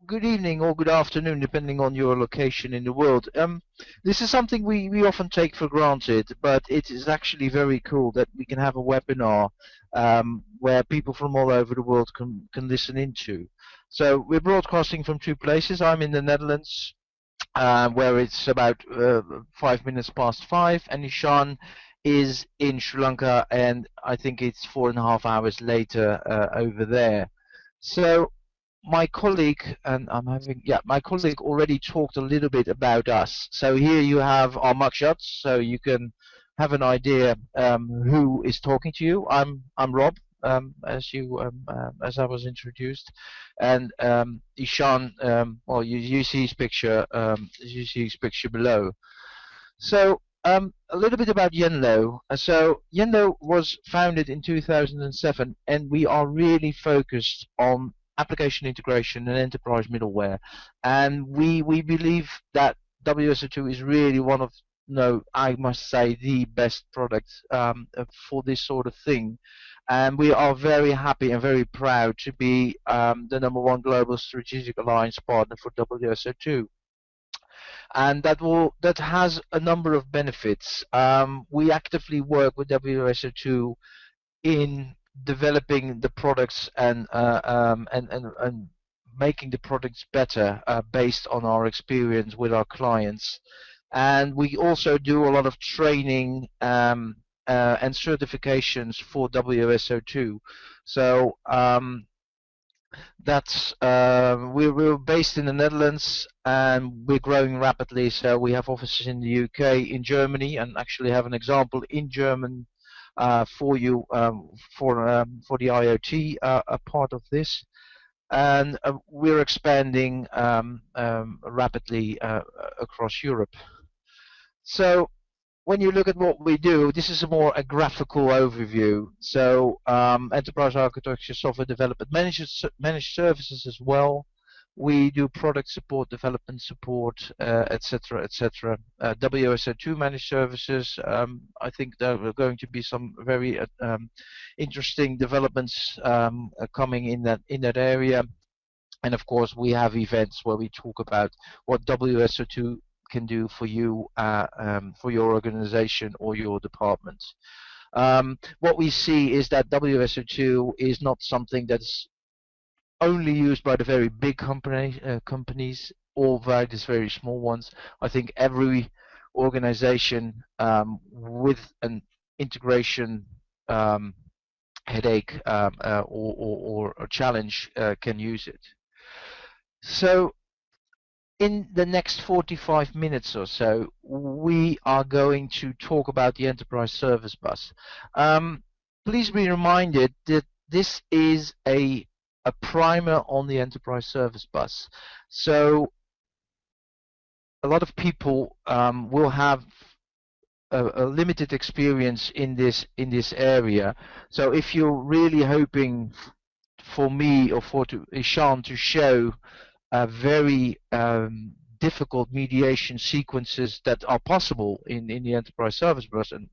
good evening or good afternoon, depending on your location in the world. This is something we often take for granted, but it is actually very cool that we can have a webinar where people from all over the world can listen into. So we're broadcasting from two places. I'm in the Netherlands, where it's about 5 minutes past 5, and Ishan is in Sri Lanka, and I think it's 4.5 hours later over there. So my colleague, my colleague already talked a little bit about us. So here you have our mugshots, so you can have an idea who is talking to you. I'm Rob, as I was introduced, and Ishan. Well, you see his picture. You see his picture below. So a little bit about Yenlo. So Yenlo was founded in 2007, and we are really focused on application integration and enterprise middleware. And we believe that WSO2 is really one of, no, I must say, the best product for this sort of thing. And we are very happy and very proud to be the #1 global strategic alliance partner for WSO2. And that has a number of benefits. We actively work with WSO2 in developing the products and making the products better based on our experience with our clients. And we also do a lot of training and certifications for WSO2. So that's we're based in the Netherlands, and we're growing rapidly. So we have offices in the UK, in Germany, and actually have an example in German for you for the IoT part of this. And we're expanding rapidly across Europe. So when you look at what we do, this is a graphical overview. So enterprise architecture, software development, managed services as well. We do product support, development support, etc., etc. WSO2 managed services. I think there are going to be some very interesting developments coming in that area. And of course, we have events where we talk about what WSO2 can do for you, for your organization or your department. What we see is that WSO2 is not something that's only used by the very big companies or by these very small ones. I think every organization with an integration headache or a challenge can use it. So in the next 45 minutes or so, we are going to talk about the enterprise service bus. Please be reminded that this is a primer on the enterprise service bus. So a lot of people will have a limited experience in this area. So if you're really hoping for me or for Ishan to show very difficult mediation sequences that are possible in the enterprise service bus, and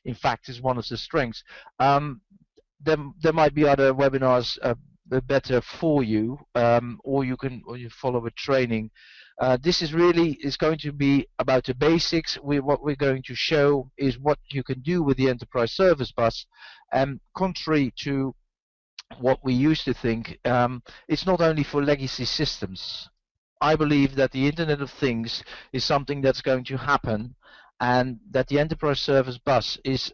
in fact is one of the strengths. There might be other webinars better for you, or you follow a training. This is going to be about the basics. What we're going to show is what you can do with the enterprise service bus, and contrary to what we used to think, it's not only for legacy systems. I believe that the Internet of Things is something that's going to happen, and that the enterprise service bus is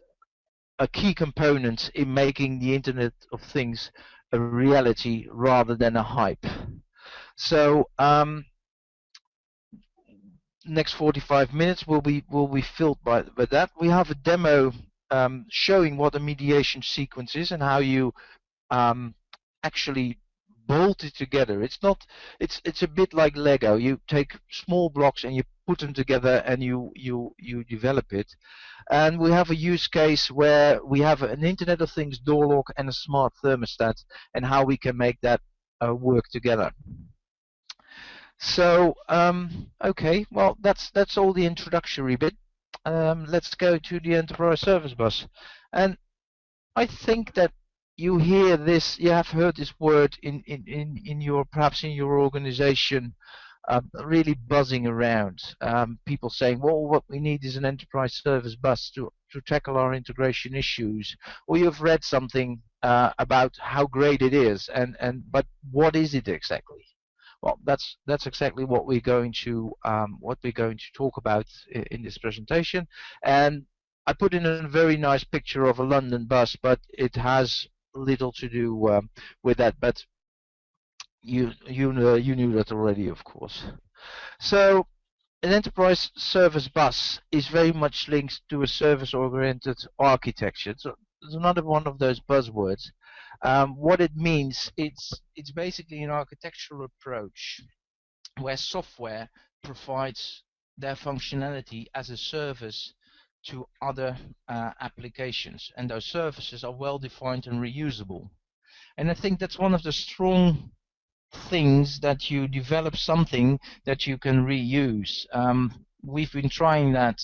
a key component in making the Internet of Things a reality rather than a hype. So next 45 minutes will be filled by that. We have a demo showing what a mediation sequence is and how you actually bolt it together. It's a bit like Lego. You take small blocks and you put them together and you develop it. And we have a use case where we have an Internet of Things door lock and a smart thermostat, and how we can make that work together. So okay, well that's all the introductory bit. Let's go to the enterprise service bus. And I think that you hear this, you have heard this word in your, perhaps in your organization, really buzzing around. People saying, well, what we need is an enterprise service bus to tackle our integration issues. Or you've read something about how great it is, but what is it exactly? Well, that's exactly what we're going to talk about in this presentation. And I put in a very nice picture of a London bus, but it has little to do with that. But you knew that already, of course. So an enterprise service bus is very much linked to a service-oriented architecture. So it's another one of those buzzwords. What it means, it's basically an architectural approach where software provides their functionality as a service to other applications, and those services are well defined and reusable. And I think that's one of the strong things, that you develop something that you can reuse. We've been trying that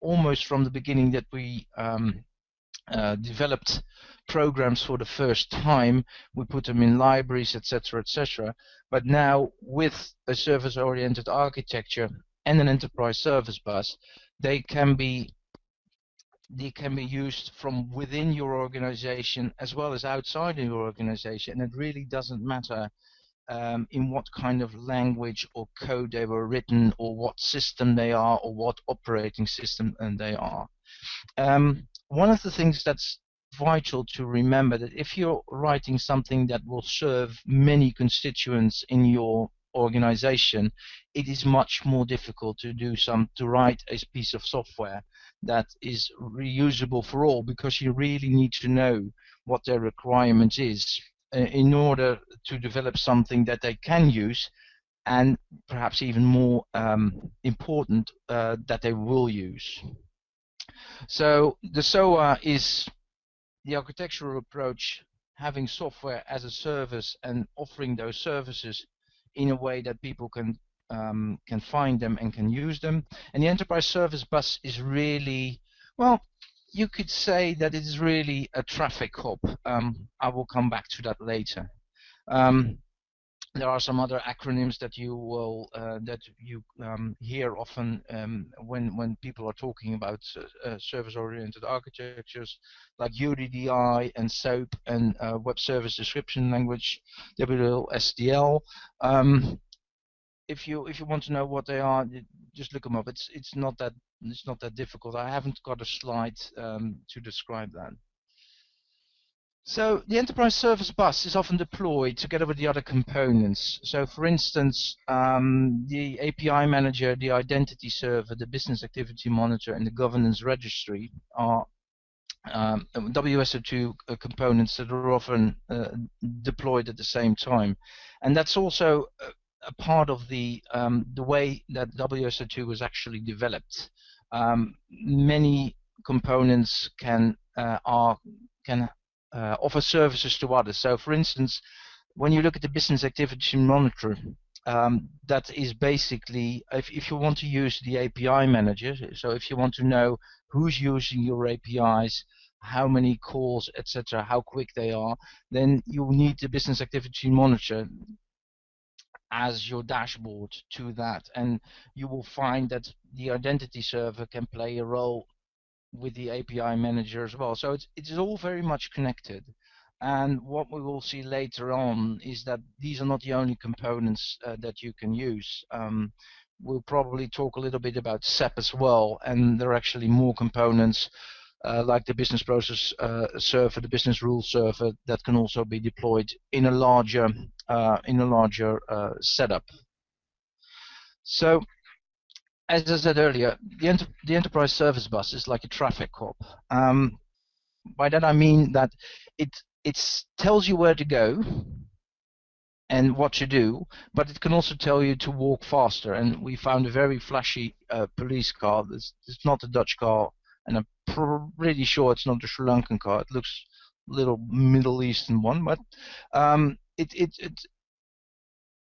almost from the beginning that we developed programs for the first time. We put them in libraries, etc., etc. But now, with a service-oriented architecture and an enterprise service bus, they can be used from within your organization as well as outside of your organization. And it really doesn't matter in what kind of language or code they were written, or what system they are, or what operating system they are. One of the things that's vital to remember, that if you're writing something that will serve many constituents in your organization, it is much more difficult to write a piece of software that is reusable for all, because you really need to know what their requirement is in order to develop something that they can use, and perhaps even more important, that they will use. So the SOA is the architectural approach, having software as a service and offering those services in a way that people can find them and can use them. And the enterprise service bus is really, well, you could say that it is really a traffic hub. I will come back to that later. There are some other acronyms that you hear often when people are talking about service-oriented architectures, like UDDI and SOAP and Web Service Description Language, WSDL. If you want to know what they are, just look them up. It's not that difficult. I haven't got a slide to describe that. So the enterprise service bus is often deployed together with the other components. So for instance, the API manager, the identity server, the business activity monitor, and the governance registry are WSO2 components that are often deployed at the same time. And that's also a part of the way that WSO2 was actually developed. Many components can offer services to others. So for instance, when you look at the business activity monitor, that is basically, if you want to use the API manager, so if you want to know who's using your APIs, how many calls, etc., how quick they are, then you need the business activity monitor as your dashboard to that. And you will find that the identity server can play a role with the API manager as well. So it's all very much connected. And what we will see later on is that these are not the only components that you can use. We'll probably talk a little bit about SAP as well, and there are actually more components like the business process server, the business rule server, that can also be deployed in a larger setup. So, as I said earlier, the enterprise service bus is like a traffic cop. By that I mean that it tells you where to go and what to do, but it can also tell you to walk faster. And we found a very flashy police car. It's not a Dutch car, and I'm pretty sure it's not a Sri Lankan car. It looks a little Middle Eastern one, but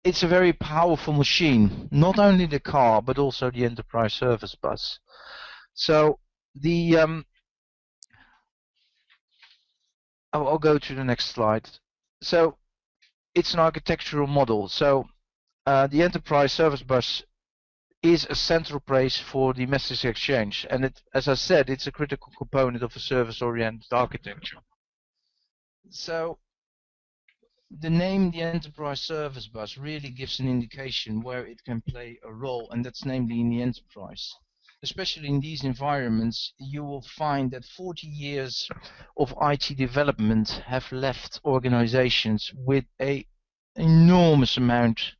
it's a very powerful machine. Not only the car, but also the enterprise service bus. So the I'll go to the next slide. So it's an architectural model. So the enterprise service bus is a central place for the message exchange, and as I said, it's a critical component of a service-oriented architecture. So the name, the enterprise service bus, really gives an indication where it can play a role, and that's namely in the enterprise. Especially in these environments, you will find that 40 years of IT development have left organizations with an enormous amount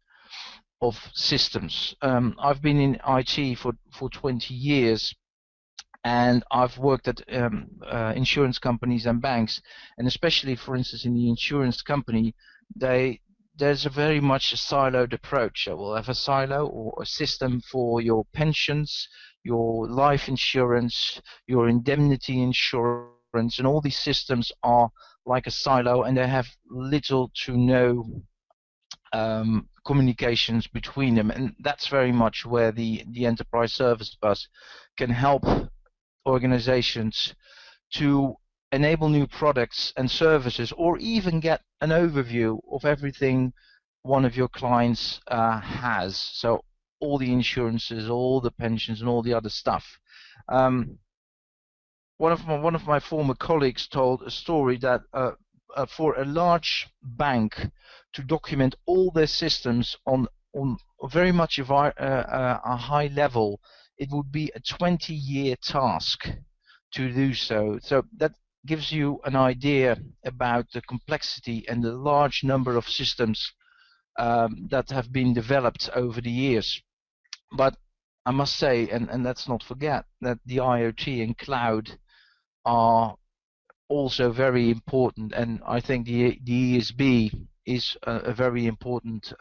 of systems. I've been in IT for 20 years, and I've worked at insurance companies and banks, and especially, for instance, in the insurance company, there's a very much a siloed approach. So we'll have a silo or a system for your pensions, your life insurance, your indemnity insurance, and all these systems are like a silo, and they have little to no communications between them, and that's very much where the enterprise service bus can help organizations to enable new products and services, or even get an overview of everything one of your clients has. So all the insurances, all the pensions, and all the other stuff. One of my former colleagues told a story that for a large bank to document all their systems on very much a high level, it would be a 20-year task to do so. So that gives you an idea about the complexity and the large number of systems that have been developed over the years. But I must say, and let's not forget, that the IoT and cloud are also very important, and I think the ESB is a very important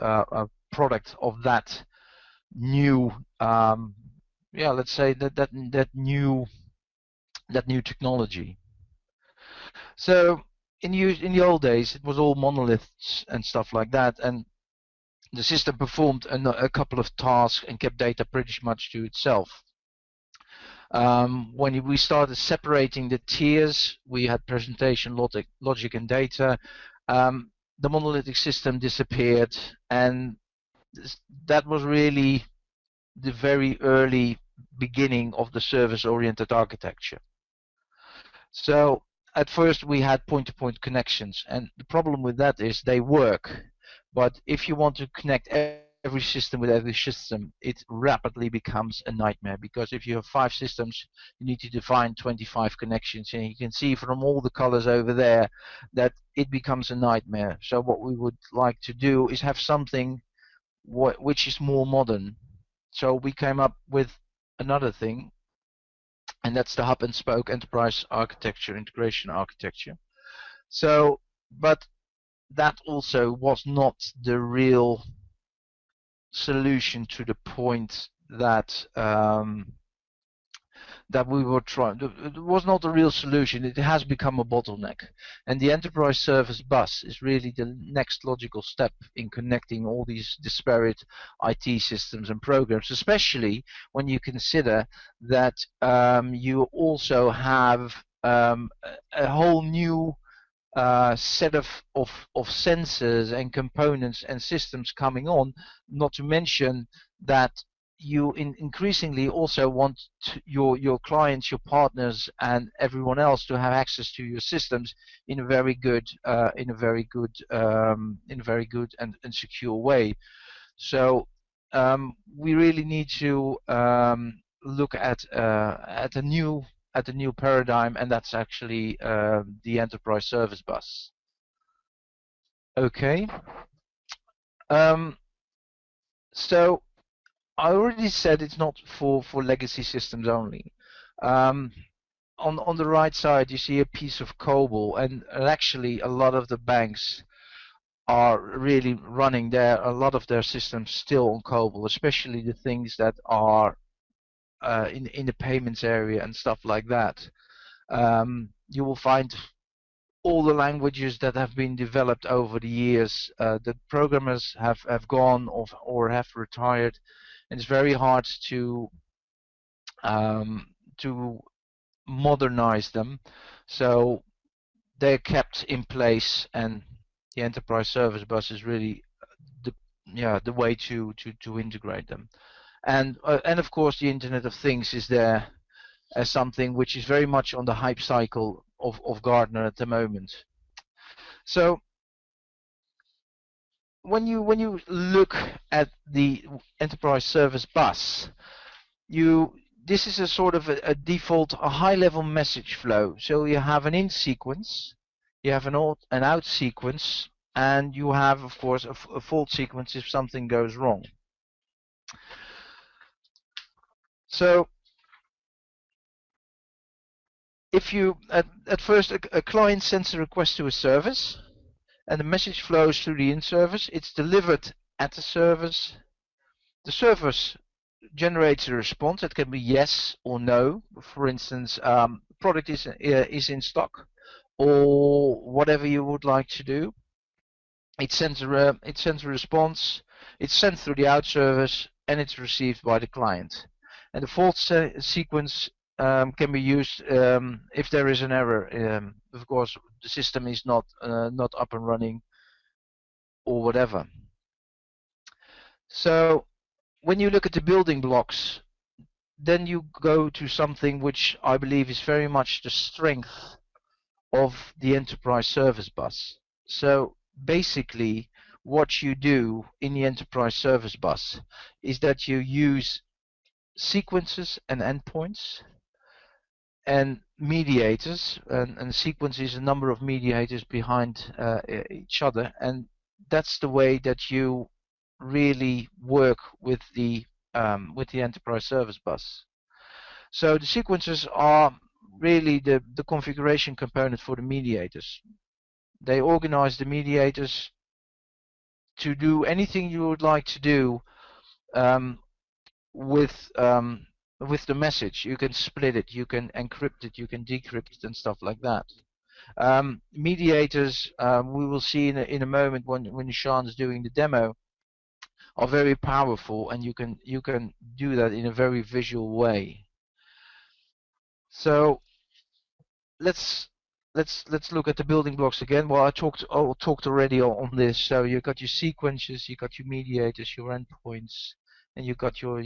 product of that new, yeah, let's say that new technology. So in the old days, it was all monoliths and stuff like that, and the system performed a couple of tasks and kept data pretty much to itself. When we started separating the tiers, we had presentation, logic and data. The monolithic system disappeared, and that was really the very early beginning of the service-oriented architecture. So at first we had point-to-point connections, and the problem with that is they work, but if you want to connect every system with every system, it rapidly becomes a nightmare, because if you have 5 systems, you need to define 25 connections, and you can see from all the colors over there that it becomes a nightmare. So what we would like to do is have something which is more modern. So we came up with another thing, and that's the hub and spoke enterprise architecture, integration architecture. So, but that also was not the real solution to the point that that we were trying. It was not a real solution. It has become a bottleneck, and the enterprise service bus is really the next logical step in connecting all these disparate IT systems and programs, especially when you consider that you also have a whole new set of sensors and components and systems coming on, not to mention that you increasingly also want your clients, your partners, and everyone else to have access to your systems in a very good and secure way. So we really need to look at a new paradigm, and that's actually the enterprise service bus. Okay. So I already said it's not for legacy systems only. On the right side, you see a piece of COBOL, and actually a lot of the banks are really running a lot of their systems still on COBOL, especially the things that are in the payments area and stuff like that. You will find all the languages that have been developed over the years. The programmers have gone or have retired, and it's very hard to modernize them. So they're kept in place, and the enterprise service bus is really the the way to integrate them. And of course the Internet of Things is there as something which is very much on the hype cycle of Gartner at the moment. So when you look at the enterprise service bus, this is a sort of a default, a high-level message flow. So you have an in sequence, you have an out sequence, and you have, of course, a fault sequence if something goes wrong. So if you at first a client sends a request to a service, and the message flows through the in service, it's delivered at the service. The service generates a response. It can be yes or no. For instance, product is in stock, or whatever you would like to do. It sends a response. It's sent through the out service, and it's received by the client. And the fault sequence can be used if there is an error. Of course, the system is not up and running, or whatever. So when you look at the building blocks, then you go to something which I believe is very much the strength of the enterprise service bus. So basically what you do in the enterprise service bus is that you use sequences and endpoints and mediators, and sequence is a number of mediators behind each other, and that's the way that you really work with the enterprise service bus. So the sequences are really the configuration component for the mediators. They organize the mediators to do anything you would like to do um, with the message. You can split it, you can encrypt it, you can decrypt it, and stuff like that. Mediators, we will see in a moment when Sean is doing the demo, are very powerful, and you can do that in a very visual way. So let's look at the building blocks again. Well, I talked already on this. So you got your sequences, you got your mediators, your endpoints, and you got your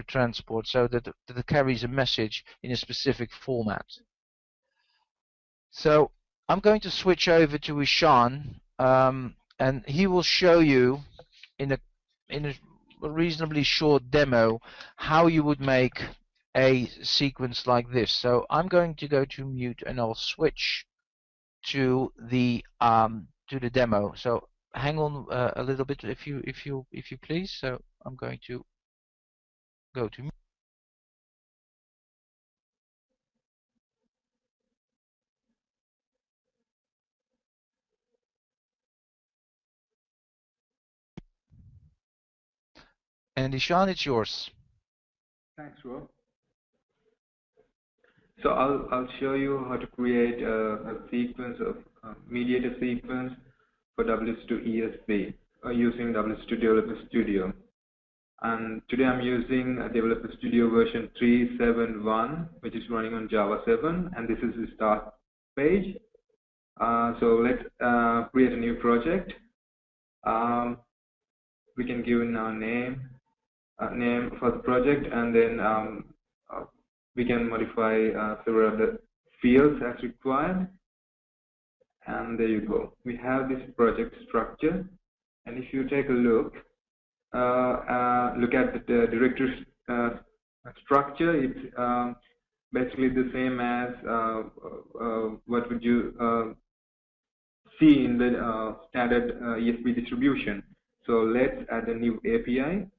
transport, so that it carries a message in a specific format. So I'm going to switch over to Ishan, and he will show you in a reasonably short demo how you would make a sequence like this. So I'm going to go to mute, and I'll switch to the demo. So hang on a little bit, if you please. So I'm going to go to mute. And Ishan, it's yours. Thanks, Rob. So I'll show you how to create a sequence of mediator sequence for WSO2 ESB using WSO2 Developer Studio. And today I'm using Developer Studio version 3.7.1, which is running on Java 7, and this is the start page. So let's create a new project. We can give now name for the project, and then we can modify several other fields as required. And there you go. We have this project structure, and if you take a look at the directory structure, it's basically the same as what would you see in the standard ESB distribution. So let's add a new API.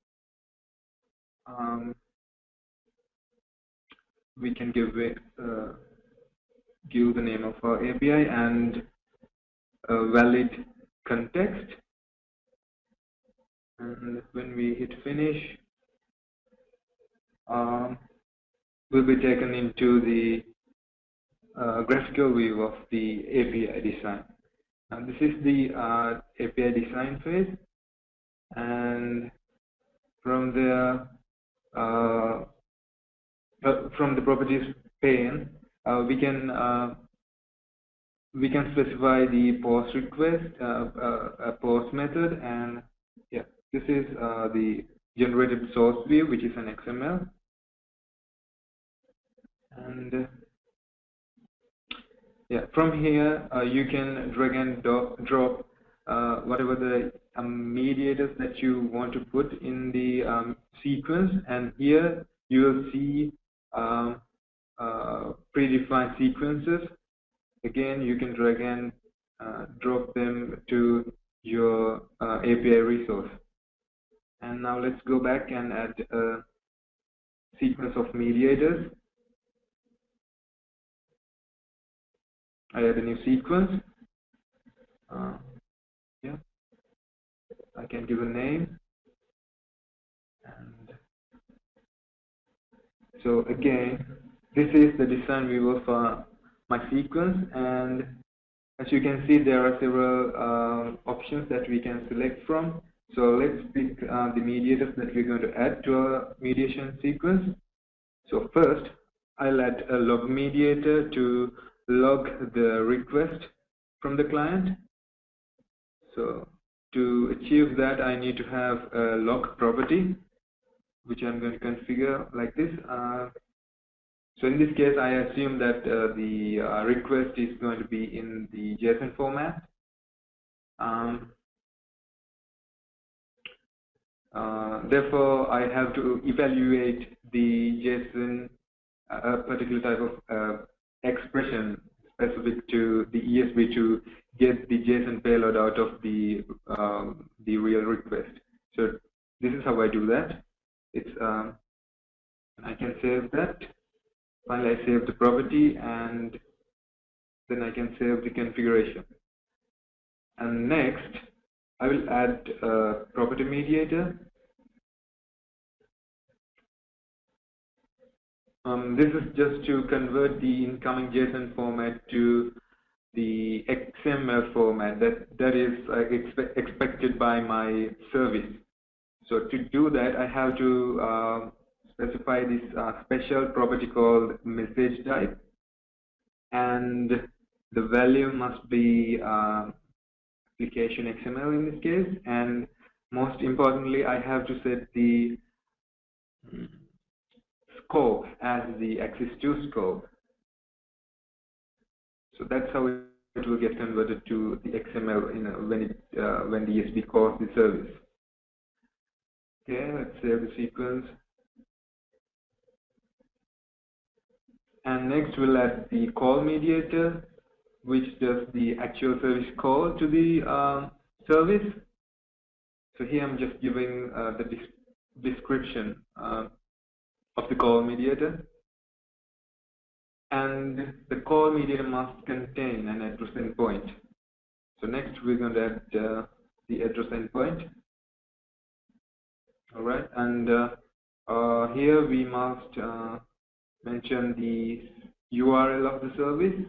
We can give the name of our API and a valid context. And when we hit finish, we'll be taken into the graphical view of the API design. And this is the API design phase, and from there, from the properties pane, we can we can specify the post request, a post method, and yeah, this is the generated source view, which is an XML. And yeah, from here you can drag and drop whatever the mediators that you want to put in the sequence, and here you will see predefined sequences. Again, you can drag and drop them to your API resource. And now let's go back and add a sequence of mediators. I add a new sequence. Yeah, I can give a name. And so again, this is the design view of my sequence, and as you can see, there are several options that we can select from. So let's pick the mediators that we're going to add to our mediation sequence. So first, I'll add a log mediator to log the request from the client. So to achieve that, I need to have a log property, which I'm going to configure like this. So in this case, I assume that the request is going to be in the JSON format. Therefore, I have to evaluate the JSON, a particular type of expression specific to the ESB to get the JSON payload out of the real request. So this is how I do that. It's I can save that. Finally, I save the property, and then I can save the configuration. And next, I will add a property mediator. This is just to convert the incoming JSON format to the XML format that is expected by my service. So to do that, I have to specify this special property called message type, and the value must be application XML in this case, and most importantly, I have to set the scope as the axis2 scope. So that's how it will get converted to the XML when the ESB calls the service. Okay, let's save the sequence. And next we'll add the call mediator, which does the actual service call to the service. So here I'm just giving the description of the call mediator. And the call mediator must contain an address endpoint. So next we're going to add the address endpoint. All right, and here we must mention the URL of the service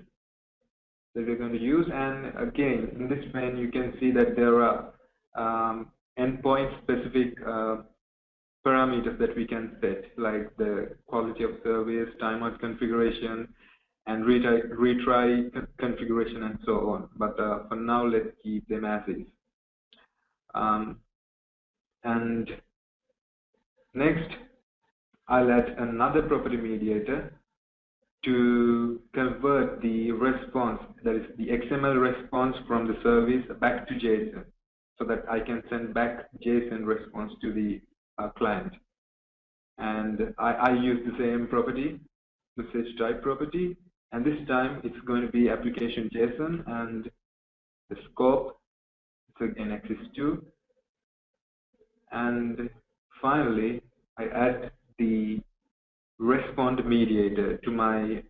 that we're going to use. And again, in this pane, you can see that there are endpoint-specific parameters that we can set, like the quality of service, timeout configuration, and retry configuration, and so on. But for now, let's keep them as is. And next, I'll add another property mediator to convert the response, that is the XML response from the service back to JSON, so that I can send back JSON response to the client. And I use the same property, message type property, and this time it's going to be application JSON, and the scope is again axis2. And finally, I add the respond mediator to my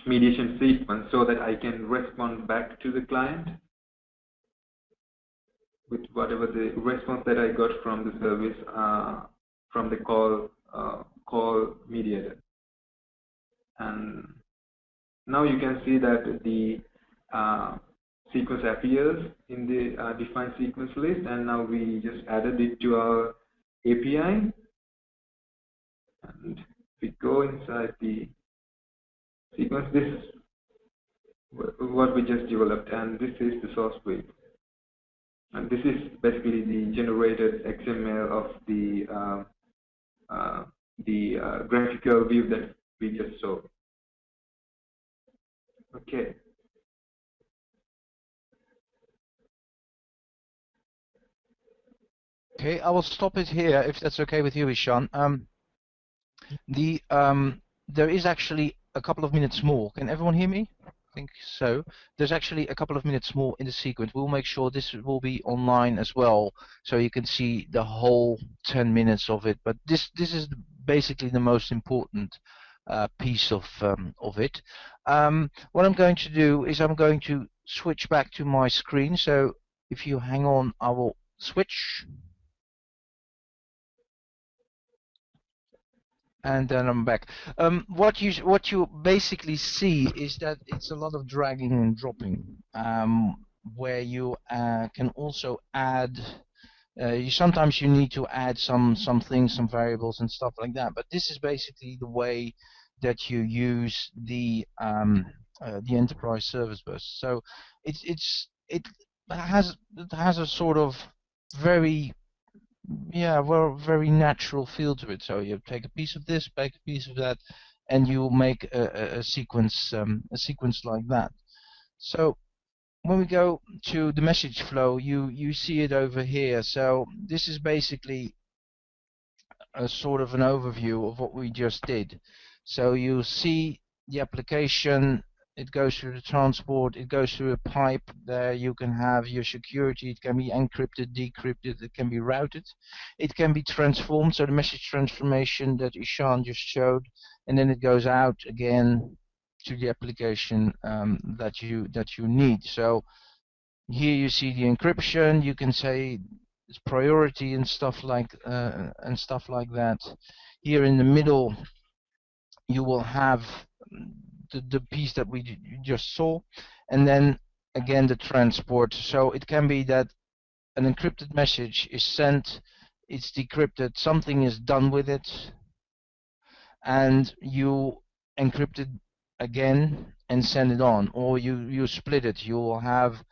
mediation sequence so that I can respond back to the client with whatever the response that I got from the service from the call mediator. And now you can see that the sequence appears in the defined sequence list, and now we just added it to our API. And if we go inside the sequence, this what we just developed, and this is the source brief. And this is basically the generated XML of the graphical view that we just saw. Okay. Okay, I will stop it here if that's okay with you, Ishan. There is actually a couple of minutes more. Can everyone hear me? I think so. There's actually a couple of minutes more in the sequence. We'll make sure this will be online as well, so you can see the whole 10 minutes of it. But this is basically the most important piece of it. What I'm going to do is I'm going to switch back to my screen. So if you hang on, I will switch. And then I'm back. What you basically see is that it's a lot of dragging and dropping, where you can also add. Sometimes you need to add some things, some variables and stuff like that. But this is basically the way that you use the enterprise service bus. So it has a sort of very very natural feel to it. So you take a piece of this, take a piece of that, and you make a sequence like that. So when we go to the message flow, you see it over here. So this is basically a sort of an overview of what we just did. So you see the application, it goes through the transport, it goes through a pipe. There you can have your security, it can be encrypted, decrypted, it can be routed, it can be transformed, so the message transformation that Ishan just showed, and then it goes out again to the application that you need. So here you see the encryption, you can say it's priority and stuff like that. Here in the middle you will have the piece that we just saw, and then again the transport. So it can be that an encrypted message is sent, it's decrypted, something is done with it, and you encrypt it again and send it on, or you split it. You will have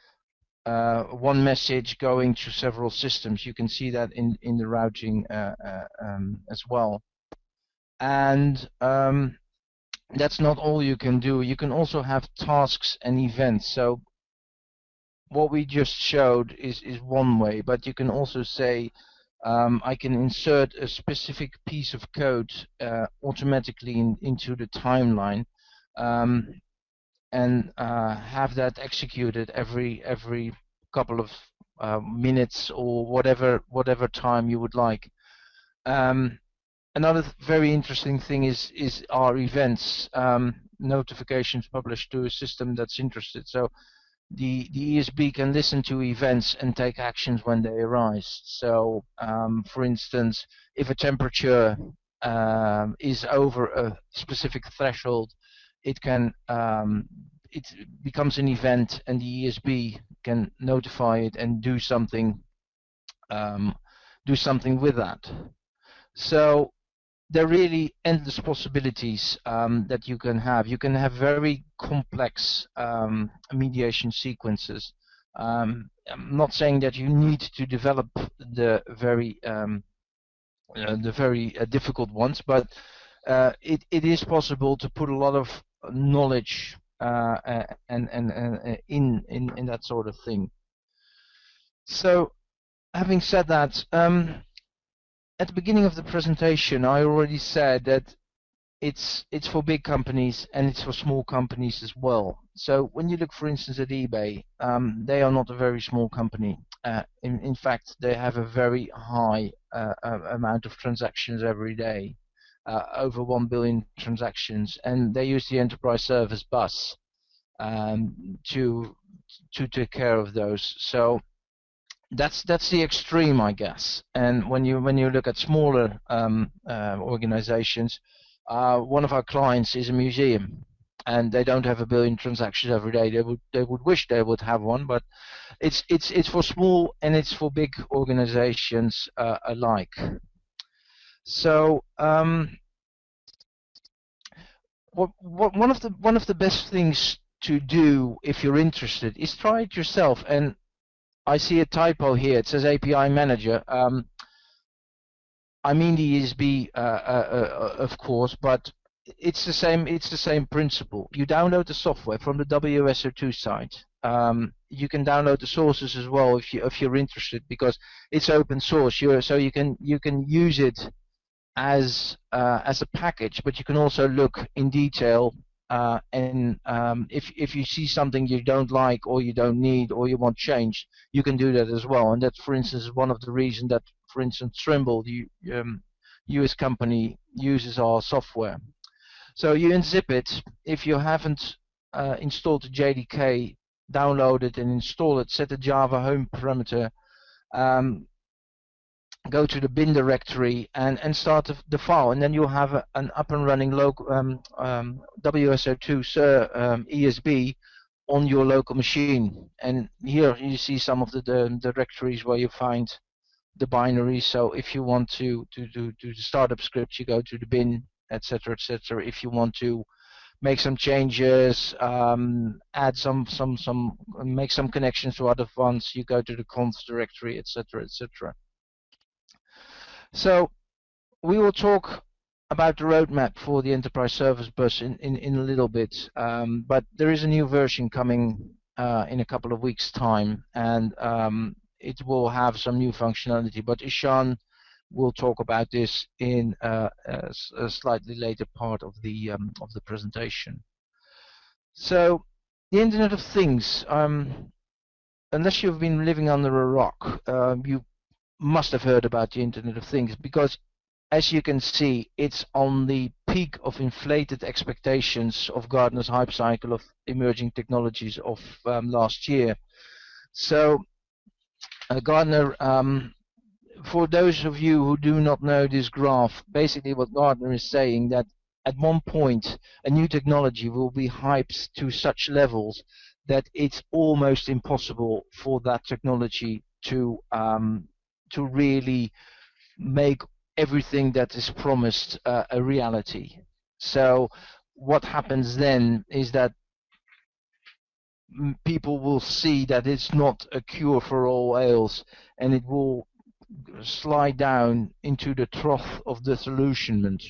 one message going to several systems. You can see that in the routing as well. And that's not all you can do. You can also have tasks and events. So what we just showed is one way, but you can also say I can insert a specific piece of code automatically into the timeline, and have that executed every couple of minutes or whatever time you would like. Another very interesting thing is our events, notifications published to a system that's interested. So the ESB can listen to events and take actions when they arise. So for instance, if a temperature is over a specific threshold, it can it becomes an event, and the ESB can notify it and do something with that. So there are really endless possibilities that you can have. You can have very complex mediation sequences. I'm not saying that you need to develop the very difficult ones, but it is possible to put a lot of knowledge and in that sort of thing. So, having said that, at the beginning of the presentation, I already said that it's for big companies and it's for small companies as well. So when you look, for instance, at eBay, they are not a very small company. In fact, they have a very high amount of transactions every day, over 1 billion transactions, and they use the enterprise service bus to take care of those. So that's the extreme, I guess. And when you look at smaller organizations, one of our clients is a museum, and they don't have 1 billion transactions every day. They would wish they would have one, but it's for small and it's for big organizations alike. So one of the best things to do if you're interested is try it yourself. And I see a typo here. It says API Manager. I mean the ESB, of course, but it's the same. It's the same principle. You download the software from the WSO2 site. You can download the sources as well if you're interested, because it's open source. So you can use it as a package, but you can also look in detail. And if you see something you don't like or you don't need or you want changed, you can do that as well. And that's, for instance, one of the reasons that, for instance, Trimble, the US company, uses our software. So you unzip it. If you haven't installed the JDK, download it and install it. Set the Java home parameter. Go to the bin directory and start the file, and then you'll have an up and running local WSO2 ESB on your local machine. And here you see some of the directories where you find the binaries. So if you want to do the startup script, you go to the bin, etc., etc. If you want to make some changes, add some make some connections to other ones, you go to the conf directory, etc., etc. So we will talk about the roadmap for the enterprise service bus in a little bit, but there is a new version coming in a couple of weeks' time, and it will have some new functionality. But Ishan will talk about this in a slightly later part of the presentation. So the Internet of Things, unless you've been living under a rock, you must have heard about the Internet of Things, because as you can see, it's on the peak of inflated expectations of Gartner's hype cycle of emerging technologies of last year. So Gartner, for those of you who do not know this graph, basically what Gartner is saying, that at one point a new technology will be hyped to such levels that it's almost impossible for that technology to really make everything that is promised a reality. So what happens then is that people will see that it's not a cure for all ails, and it will slide down into the trough of disillusionment.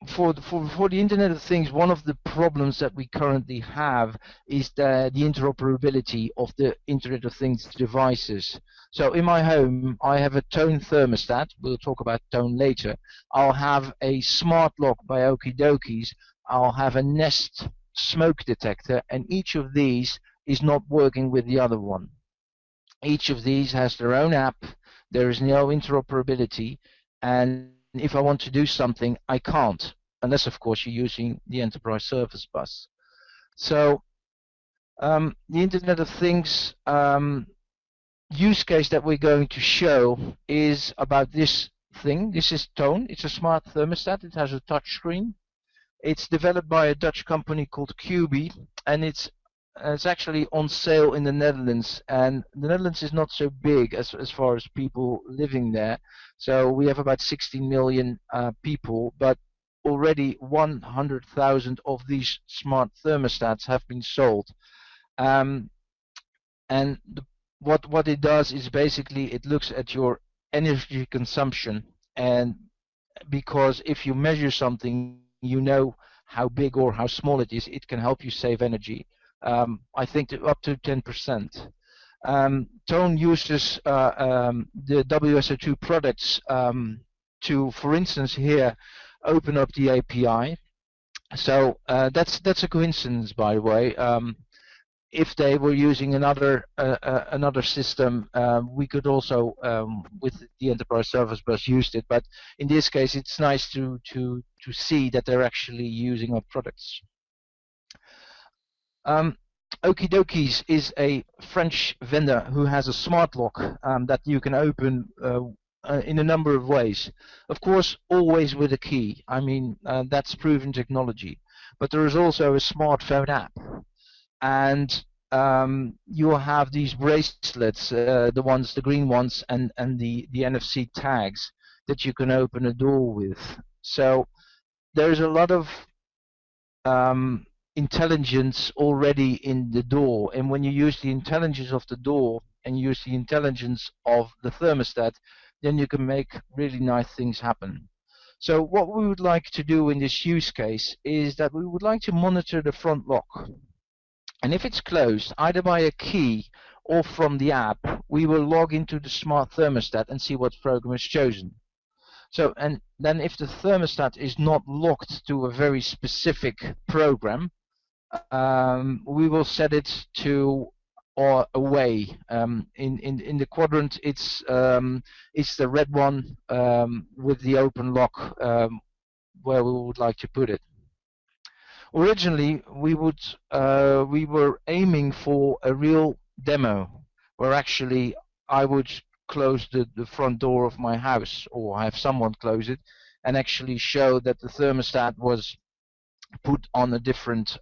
For the Internet of Things, one of the problems that we currently have is the interoperability of the Internet of Things devices. So in my home, I have a Toon thermostat. We'll talk about Toon later. I'll have a smart lock by Okie Dokies. I'll have a Nest smoke detector, and each of these is not working with the other one. Each of these has their own app. There is no interoperability, and if I want to do something, I can't, unless of course you're using the enterprise service bus. So the Internet of Things use case that we're going to show is about this thing. This is Toon. It's a smart thermostat. It has a touch screen. It's developed by a Dutch company called QB, and it's actually on sale in the Netherlands, and the Netherlands is not so big as far as people living there. So we have about 16 million people, but already 100,000 of these smart thermostats have been sold. And what it does is basically it looks at your energy consumption, and because if you measure something, you know how big or how small it is, it can help you save energy. I think up to 10%. Toon uses the WSO2 products to, for instance, here open up the API. So that's a coincidence, by the way. If they were using another system, we could also, with the enterprise service bus, used it. But in this case, it's nice to see that they're actually using our products. Okie Dokies is a French vendor who has a smart lock that you can open in a number of ways. Of course, always with a key. I mean, that's proven technology. But there is also a smartphone app. And you will have these bracelets, the green ones, and the NFC tags that you can open a door with. So there's a lot of intelligence already in the door, and when you use the intelligence of the door and use the intelligence of the thermostat, then you can make really nice things happen. So what we would like to do in this use case is that we would like to monitor the front lock, and if it's closed either by a key or from the app, we will log into the smart thermostat and see what program is chosen. So, and then if the thermostat is not locked to a very specific program, we will set it to or away. In the quadrant, it's the red one with the open lock where we would like to put it. Originally, we were aiming for a real demo where actually I would close the front door of my house or have someone close it and actually show that the thermostat was put on a different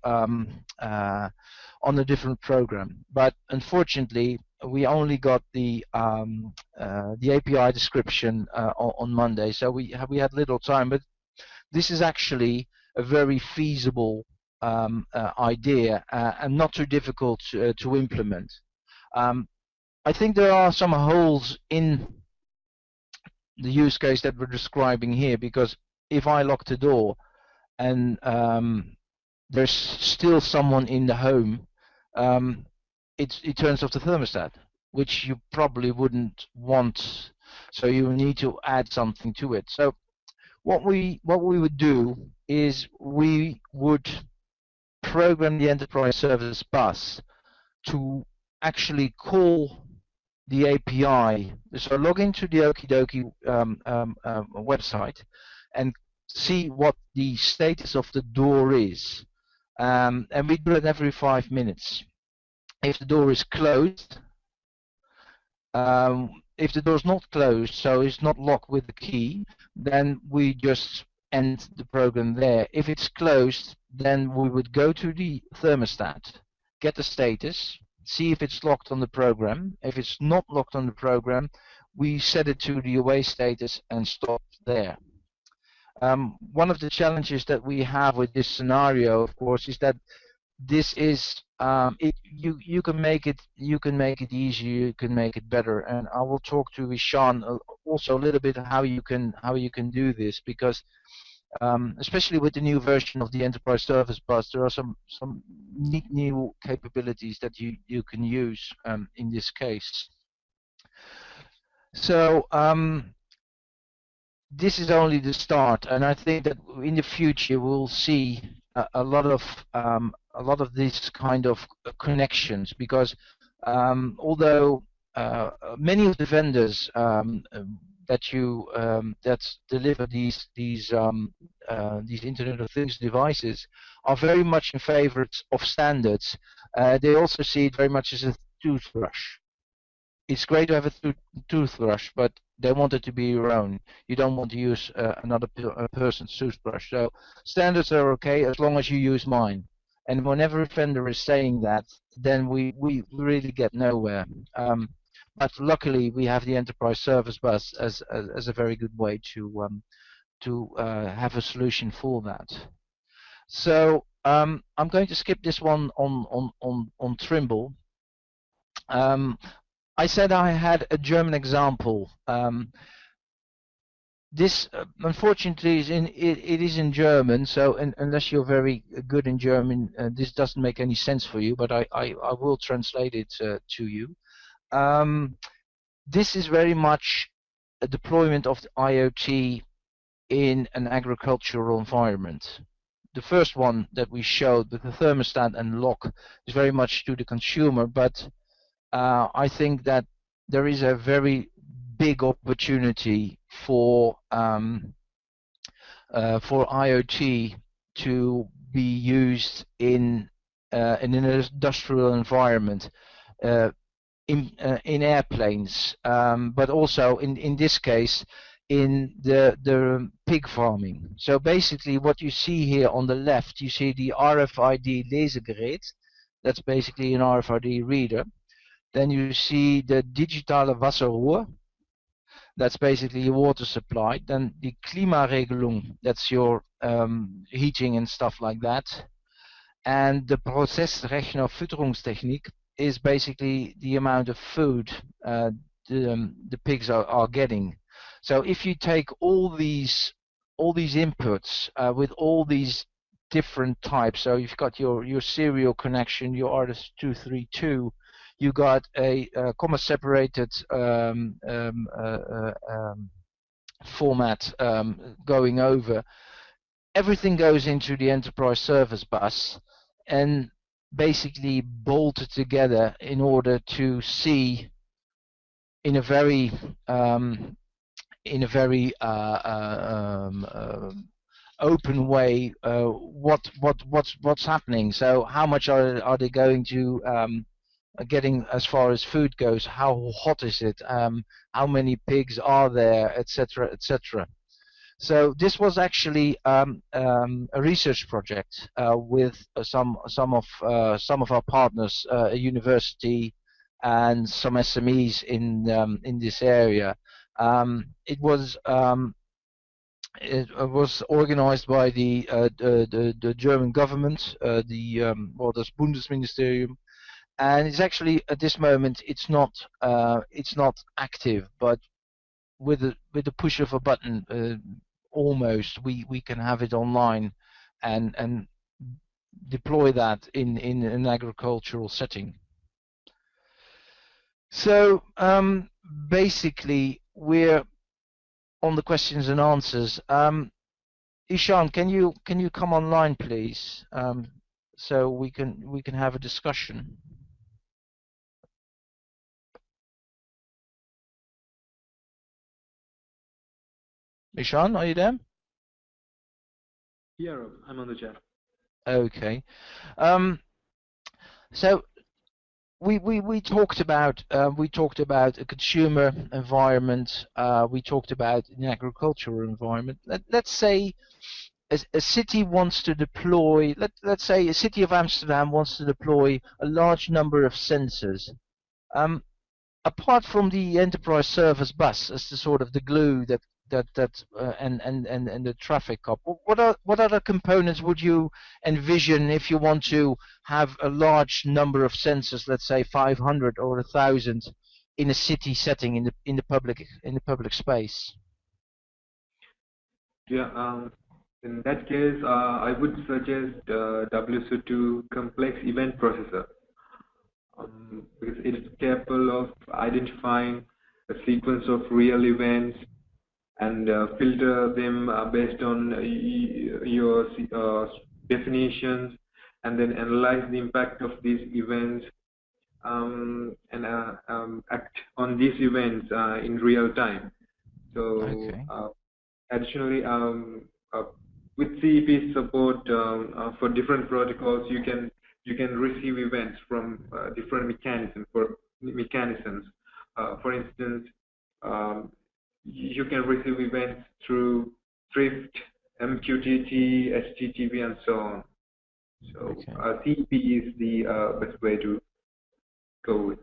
program. But unfortunately, we only got the API description on Monday, so we had little time. But this is actually a very feasible idea and not too difficult to implement. I think there are some holes in the use case that we're describing here, because if I lock the door and there's still someone in the home, it turns off the thermostat, which you probably wouldn't want. So you need to add something to it. So what we would do is we would program the enterprise service bus to actually call the API. So log into the Okidoki website and see what the status of the door is. And we do it every 5 minutes. If the door is closed, if the door is not closed, so it's not locked with the key, then we just end the program there. If it's closed, then we would go to the thermostat, get the status, see if it's locked on the program. If it's not locked on the program, we set it to the away status and stop there. One of the challenges that we have with this scenario, of course, is that this is you can make it easier, you can make it better, and I will talk to Ishan also a little bit how you can do this, because especially with the new version of the enterprise service bus, there are some neat new capabilities that you can use in this case. So this is only the start, and I think that in the future we'll see a lot of these kind of connections, because although many of the vendors that deliver these Internet of Things devices are very much in favor of standards, they also see it very much as a toothbrush. It's great to have a toothbrush, but they want it to be your own. You don't want to use another person's toothbrush. So standards are okay as long as you use mine. And whenever a vendor is saying that, then we really get nowhere. But luckily, we have the enterprise service bus as a very good way to have a solution for that. So I'm going to skip this one on Trimble. I said I had a German example. This unfortunately it is in German, so unless you're very good in German, this doesn't make any sense for you, but I will translate it to you. This is very much a deployment of the IoT in an agricultural environment. The first one that we showed with the thermostat and lock is very much to the consumer, but I think that there is a very big opportunity for IoT to be used in an industrial environment, in airplanes, but also in this case in the pig farming. So basically, what you see here on the left, you see the RFID lezegerät. That's basically an RFID reader. Then you see the digitale Wasserrohr. That's basically your water supply. Then the Klimaregelung, that's your heating and stuff like that. And the Prozessrechner Fütterungstechnik is basically the amount of food the pigs are getting. So if you take all these inputs with all these different types, so you've got your serial connection, your RS-232, you got a comma separated format going over. Everything goes into the enterprise service bus and basically bolted together in order to see in a very open way what's happening. So how much are they going to getting as far as food goes? How hot is it? How many pigs are there, etc., etc. So this was actually a research project with some of our partners, a university, and some SMEs in this area. It was organized by the German government, das Bundesministerium, and it's actually at this moment it's not active, but with the push of a button, almost we can have it online and deploy that in an agricultural setting. So basically we're on the questions and answers. Ishan, can you come online, please, so we can have a discussion. Ishan, are you there? Yeah, Rob, I'm on the chat. Okay. So we talked about a consumer environment. We talked about an agricultural environment. Let's say a city wants to deploy. Let's say a city of Amsterdam wants to deploy a large number of sensors. Apart from the enterprise service bus as the sort of the glue that and the traffic cop, what other components would you envision if you want to have a large number of sensors, let's say 500 or 1,000, in a city setting in the public space? Yeah, in that case, I would suggest WSO2 complex event processor. Because it is capable of identifying a sequence of real events and filter them based on your definitions, and then analyze the impact of these events and act on these events in real time. So Okay. additionally, with CEP support for different protocols, you can receive events from different mechanisms. For instance, you can receive events through Thrift, MQTT, HTTP, and so on. So Okay. CEP is the best way to go with.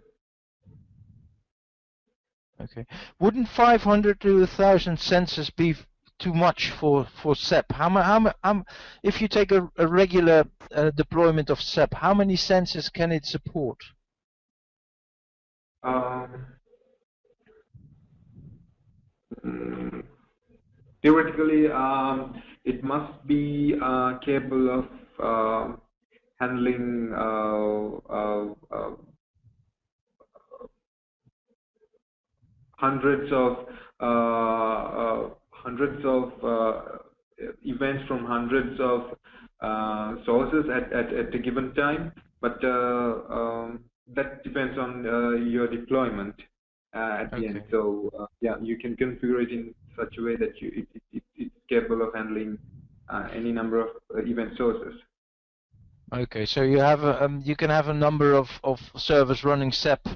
Okay. Wouldn't 500 to 1,000 sensors be too much for SEP? If you take a regular deployment of SEP, how many sensors can it support? Theoretically, it must be capable of handling hundreds of events from hundreds of sources at a given time, but that depends on your deployment at the end. So yeah, you can configure it in such a way that it's capable of handling any number of event sources. Okay, so you have you can have a number of servers running SEP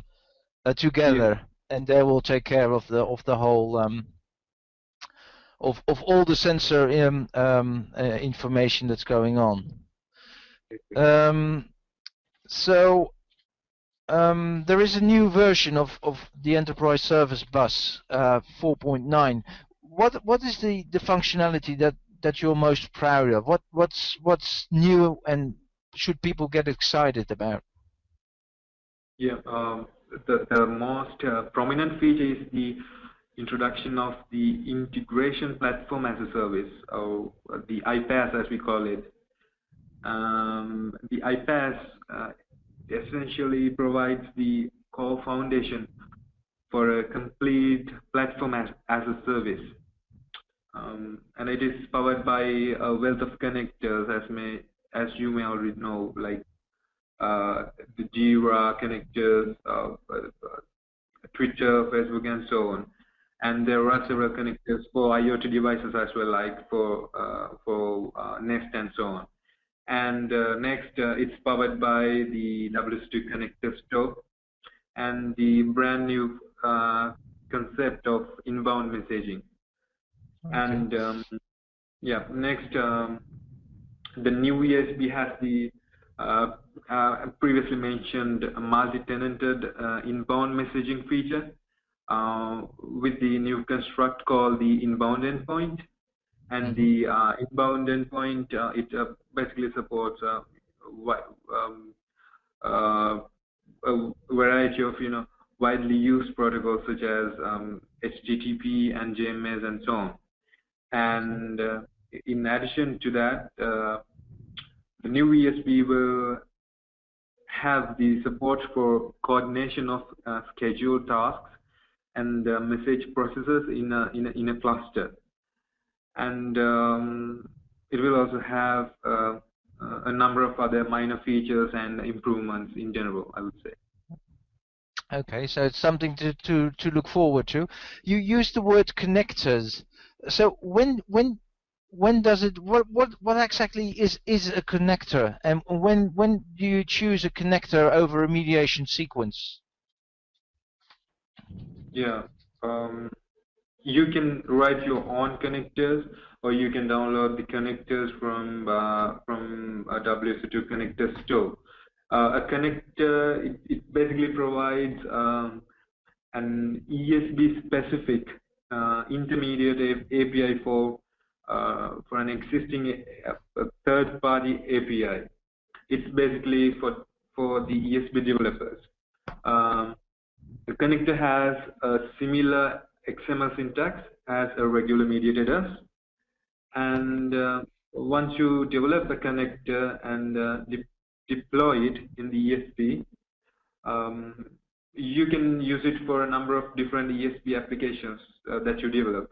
together, Yeah. and they will take care of the whole of all the sensor information that's going on. So there is a new version of the enterprise service bus 4.9. What is the functionality that you're most proud of? What's new and should people get excited about? Yeah, the most prominent feature is the introduction of the integration platform as a service, or the IPaaS as we call it. The IPaaS essentially provides the core foundation for a complete platform as a service. And it is powered by a wealth of connectors, as you may already know, like the Jira connectors, Twitter, Facebook, and so on. And there are several connectors for IoT devices as well, like for Nest and so on. And next, it's powered by the WSO2 connector store and the brand new concept of inbound messaging. Okay. And yeah, next, the new ESB has the previously mentioned multi-tenanted inbound messaging feature with the new construct called the inbound endpoint. And the inbound endpoint, it basically supports a variety of widely used protocols such as HTTP and JMS and so on. And in addition to that, the new ESB will have the support for coordination of scheduled tasks and message processes in a cluster. And it will also have a number of other minor features and improvements in general, I would say. Okay, so it's something to look forward to. You use the word connectors. So when does it, what exactly is a connector, and when do you choose a connector over a mediation sequence? Yeah, you can write your own connectors, or you can download the connectors from a WSO2 connector store. A connector, it basically provides an ESB specific intermediate API for an existing third-party API. It's basically for the ESB developers. The connector has a similar XML syntax as a regular mediator does. And once you develop the connector and deploy it in the ESB, you can use it for a number of different ESB applications that you develop.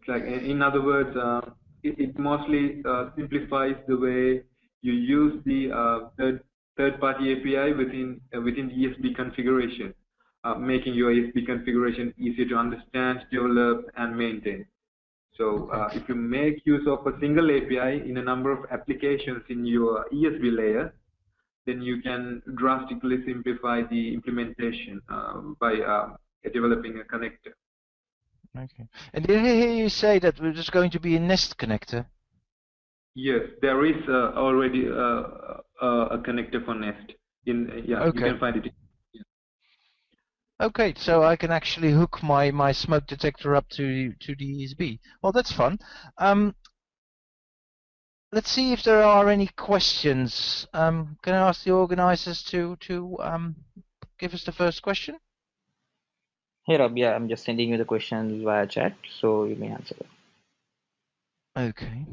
Like, in other words, it mostly simplifies the way you use the third-party API within the ESB configuration, making your ESB configuration easier to understand, develop, and maintain. So if you make use of a single API in a number of applications in your ESB layer, then you can drastically simplify the implementation by developing a connector. Okay. And did I hear you say that there's going to be a Nest connector? Yes, there is already a connector for Nest. Okay. You can find it. Yeah. Okay, so I can actually hook my smoke detector up to the ESB. Well, that's fun. Let's see if there are any questions. Can I ask the organizers to give us the first question? Hey Rob, yeah, I'm just sending you the questions via chat, so you may answer them. Okay.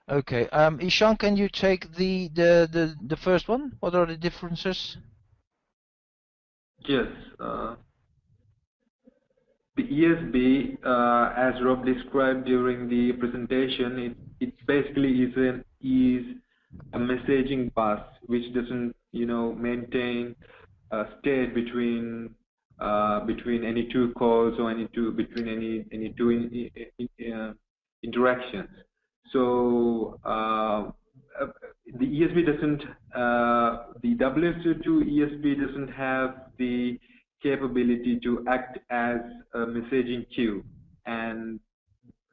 Okay. Ishan, can you take the first one? What are the differences? Yes. The ESB, as Rob described during the presentation, it basically is a messaging bus which doesn't, maintain a state between any two calls or between any two interactions. So the ESB doesn't, the WSO2 ESB doesn't have the capability to act as a messaging queue, and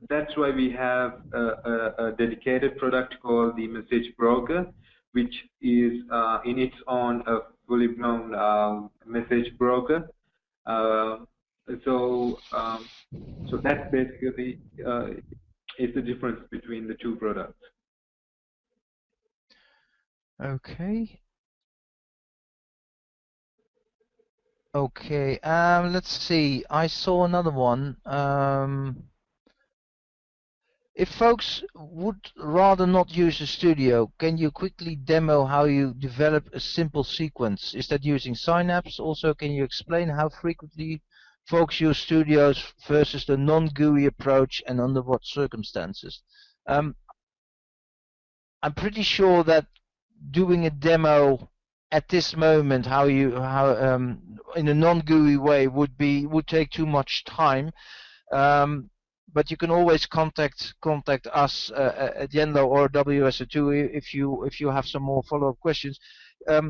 that's why we have a dedicated product called the message broker, which is in its own a fully blown message broker. So So that basically is the difference between the two products. Okay. Okay. Let's see. I saw another one. If folks would rather not use a studio, can you quickly demo how you develop a simple sequence? Is that using Synapse? Also, can you explain how frequently folks use studios versus the non-GUI approach and under what circumstances? I'm pretty sure that doing a demo at this moment, how in a non-GUI way would take too much time. But you can always contact us at Yenlo or WSO2 if you have some more follow-up questions.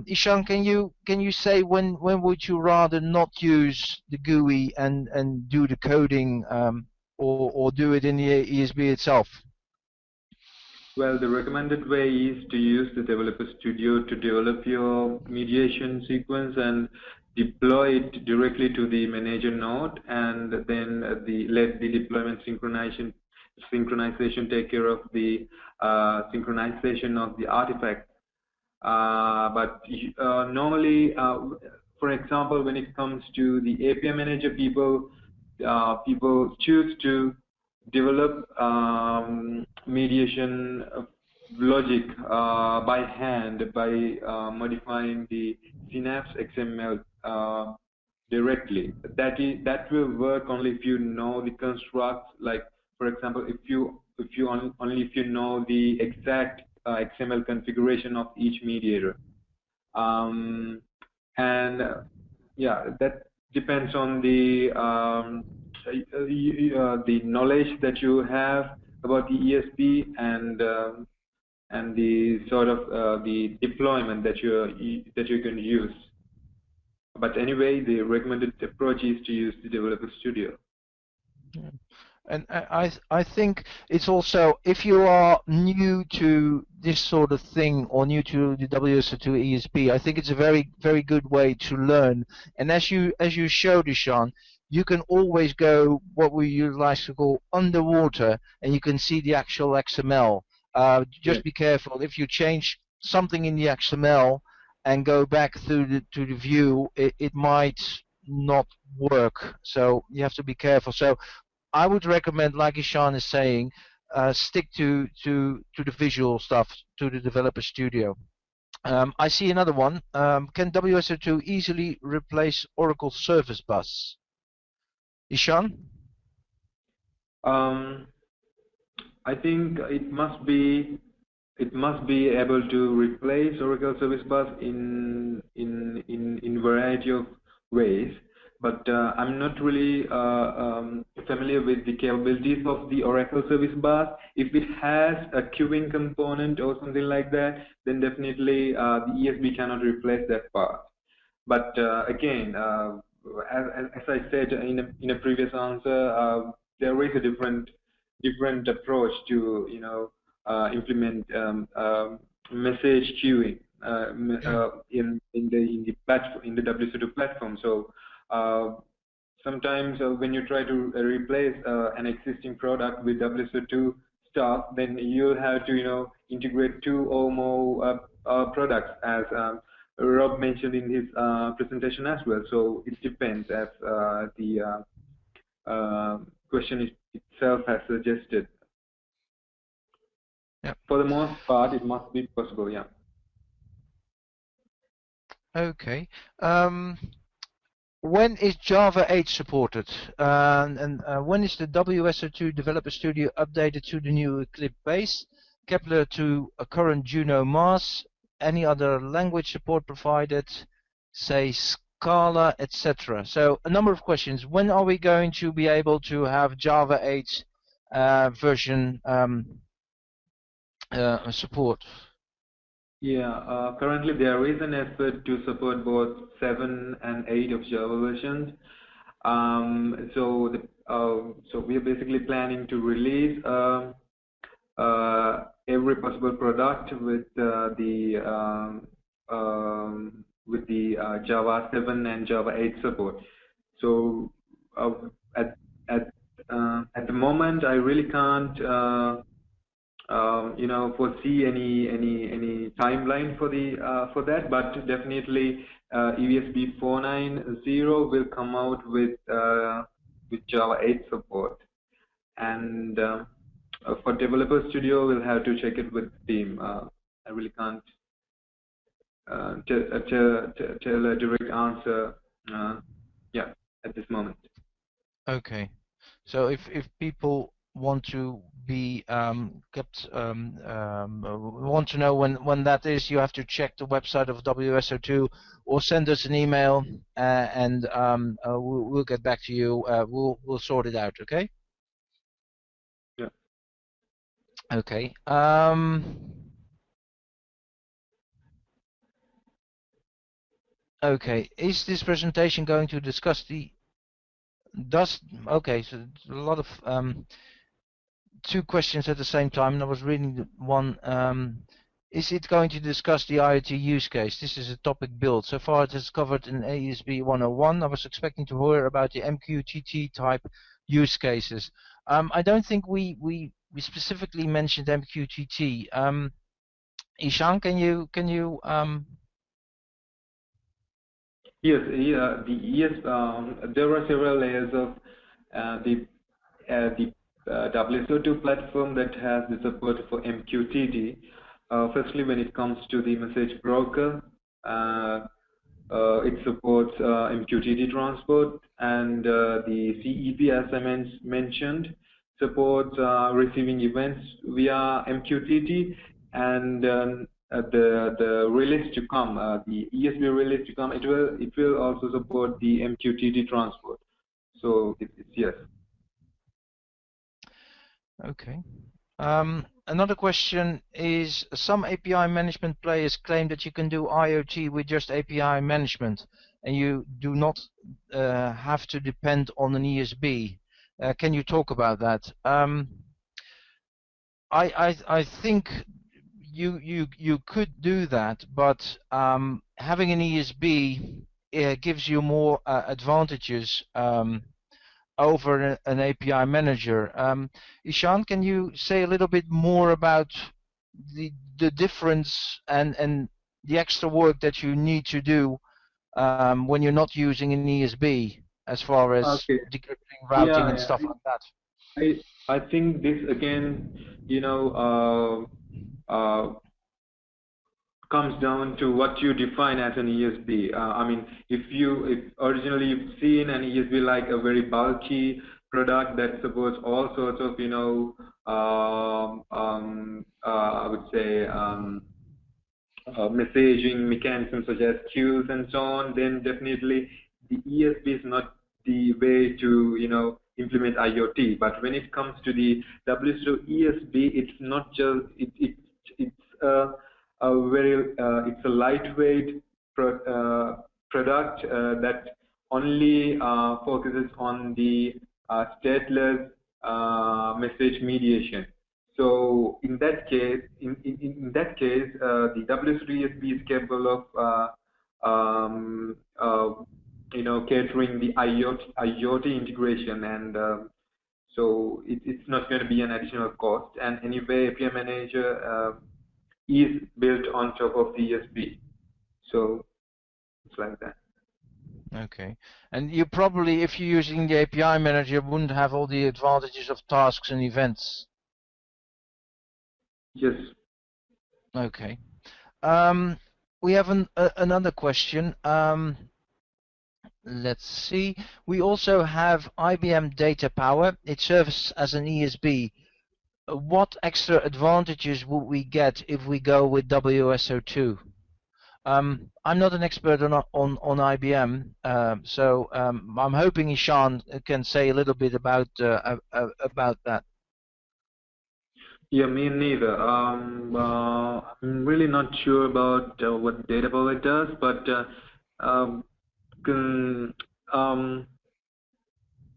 Ishan, can you say when would you rather not use the GUI and do the coding, or do it in the ESB itself? Well, the recommended way is to use the Developer Studio to develop your mediation sequence and deploy it directly to the manager node, and then let the deployment synchronization take care of the synchronization of the artifact. But normally, for example, when it comes to the API manager, people choose to develop mediation logic by hand by modifying the Synapse XML directly. That will work only if you know the constructs. Like, for example, if you know the exact XML configuration of each mediator. And yeah, that depends on the knowledge that you have about the ESB and the sort of the deployment that you're going to use. But anyway, the recommended approach is to use the Developer Studio. Yeah. And I think it's also, if you are new to this sort of thing or new to the WSO2 ESB, I think it's a very good way to learn. And as you showed, Ishan, you can always go what we like to call underwater, and you can see the actual XML. Just be careful if you change something in the XML and go back to the view, it might not work. So you have to be careful. So I would recommend, like Ishan is saying, stick to the visual stuff, to the Developer Studio. I see another one. Can WSO2 easily replace Oracle Service Bus? Ishan? I think it must be able to replace Oracle Service Bus in variety of ways. But I'm not really familiar with the capabilities of the Oracle Service Bus. If it has a queuing component or something like that, then definitely the ESB cannot replace that part. But again, as I said in a previous answer, there is a different approach to implement message queuing in the platform, in the WSO2 platform. So sometimes when you try to replace an existing product with WSO2 stuff, then you'll have to integrate two or more products, as Rob mentioned in his presentation as well. So it depends, as the question itself has suggested. Yeah. For the most part, it must be possible. Yeah. Okay. When is Java 8 supported? And when is the WSO2 Developer Studio updated to the new Eclipse base? Kepler to a current Juno Mars? Any other language support provided? Say Scala, etc. So a number of questions. When are we going to be able to have Java 8 version support? Yeah, currently there is an effort to support both 7 and 8 of Java versions. So we are basically planning to release every possible product with the Java 7 and Java 8 support. So at at the moment, I really can't, foresee any timeline for that. But definitely, ESB 490 will come out with Java 8 support, and for Developer Studio, we'll have to check it with the team. I really can't tell a direct answer. Yeah, at this moment. Okay. So if people want to be want to know when that is, you have to check the website of WSO2 or send us an email, and we'll get back to you. We'll sort it out. Okay. Yeah. Okay. Okay. Is this presentation going to discuss the okay? So a lot of two questions at the same time, and I was reading the one. Is it going to discuss the IoT use case? This is a topic build. So far it is covered in ESB 101. I was expecting to hear about the MQTT type use cases. I don't think we specifically mentioned MQTT. Ishan, can you Yes, yeah, there are several layers of the WSO2 platform that has the support for MQTT. Firstly, when it comes to the message broker, it supports MQTT transport, and the CEP, as I mentioned, supports receiving events via MQTT, and the release to come, the ESB release to come, it will also support the MQTT transport. So it's yes. Okay. Another question is, some API management players claim that you can do IoT with just API management, and you do not have to depend on an ESB. Can you talk about that? I think you could do that, but having an ESB gives you more advantages over an API manager. Ishan, can you say a little bit more about the difference and the extra work that you need to do when you're not using an ESB, as far as Okay. decrypting, routing, and Yeah, stuff like that? I think this again, comes down to what you define as an ESB. I mean, if originally you've seen an ESB like a very bulky product that supports all sorts of, I would say, messaging mechanisms such as queues and so on, then definitely the ESB is not the way to, implement IoT. But when it comes to the WSO2 ESB, it's not just it's it's a lightweight product that only focuses on the stateless message mediation. So in that case, the WSO2 is capable of catering the IoT integration, and so it's not going to be an additional cost. And anyway, API Manager is built on top of the ESB, so it's like that. Okay, and you probably, if you're using the API Manager, wouldn't have all the advantages of tasks and events. Yes. Okay. We have another question. Let's see. We also have IBM Data Power. It serves as an ESB. What extra advantages would we get if we go with WSO2? I'm not an expert on IBM, so I'm hoping Ishan can say a little bit about that. Yeah, me neither. I'm really not sure about what data power does, but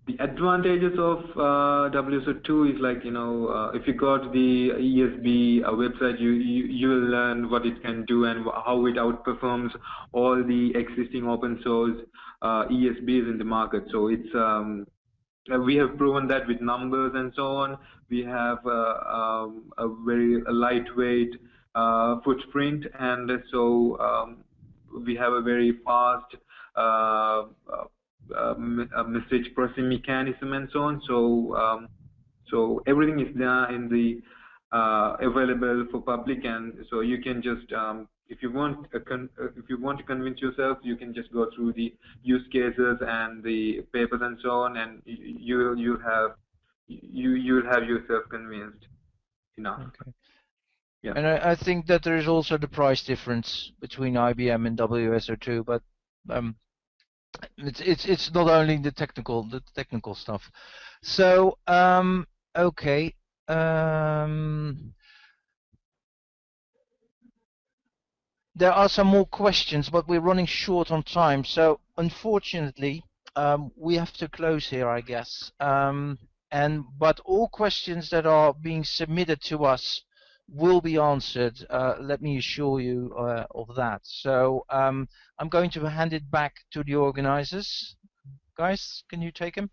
the advantages of WSO2 is like, if you go to the ESB website, you will learn what it can do and how it outperforms all the existing open source ESBs in the market. So it's we have proven that with numbers and so on. We have a very lightweight footprint, and so we have a very fast message processing mechanism and so on. So everything is there in the available for public, and so you can just if you want to convince yourself, you can just go through the use cases and the papers and so on, and you'll have yourself convinced enough. Okay. Yeah. And I think that there is also the price difference between IBM and WSO2, but it's not only the technical stuff. So okay. There are some more questions, but we're running short on time. So unfortunately, we have to close here, I guess. But all questions that are being submitted to us will be answered. Let me assure you of that. So I'm going to hand it back to the organizers. Guys, can you take him?